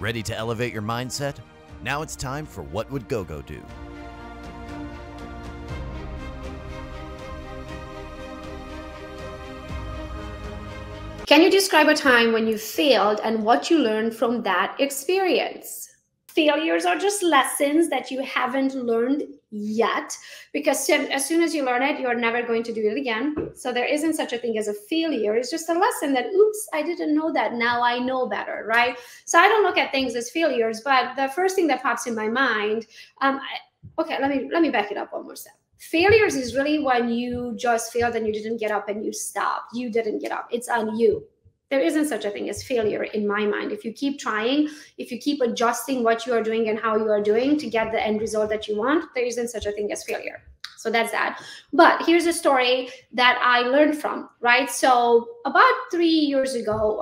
Ready to elevate your mindset? Now it's time for What Would Gogo Do? Can you describe a time when you failed and what you learned from that experience? Failures are just lessons that you haven't learned yet, because as soon as you learn it, you're never going to do it again. So there isn't such a thing as a failure. It's just a lesson that, oops, I didn't know that. Now I know better, right? So I don't look at things as failures, but the first thing that pops in my mind, okay, let me back it up one more step. Failures is really when you just failed and you didn't get up and you stopped. You didn't get up. It's on you. There isn't such a thing as failure in my mind. If you keep trying, if you keep adjusting what you are doing and how you are doing to get the end result that you want, there isn't such a thing as failure. So that's that. But here's a story that I learned from, right? So about 3 years ago,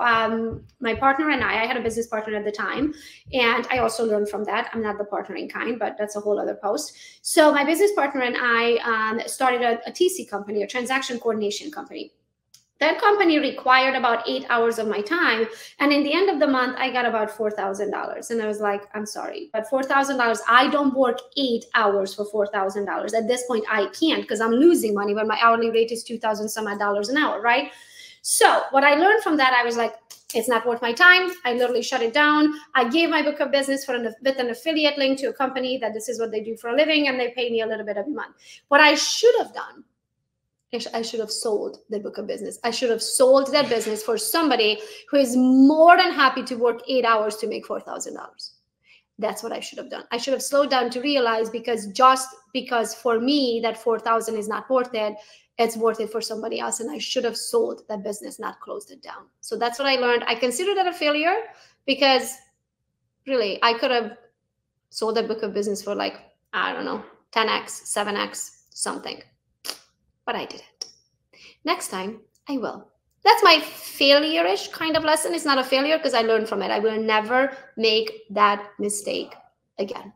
my partner and I had a business partner at the time, and I also learned from that. I'm not the partnering kind, but that's a whole other post. So my business partner and I started a TC company, a transaction coordination company. That company required about 8 hours of my time. And in the end of the month, I got about $4,000. And I was like, I'm sorry, but $4,000, I don't work 8 hours for $4,000. At this point, I can't, because I'm losing money when my hourly rate is $2,000 some odd dollars an hour, right? So what I learned from that, I was like, it's not worth my time. I literally shut it down. I gave my book of business with an affiliate link to a company that this is what they do for a living, and they pay me a little bit every month. What I should have done, I should have sold the book of business. I should have sold that business for somebody who is more than happy to work 8 hours to make $4,000. That's what I should have done. I should have slowed down to realize, just because for me that 4,000 is not worth it, it's worth it for somebody else. And I should have sold that business, not closed it down. So that's what I learned. I consider that a failure because really I could have sold that book of business for like, I don't know, 10x, 7x, something. But I didn't. Next time, I will. That's my failure-ish kind of lesson. It's not a failure because I learned from it. I will never make that mistake again.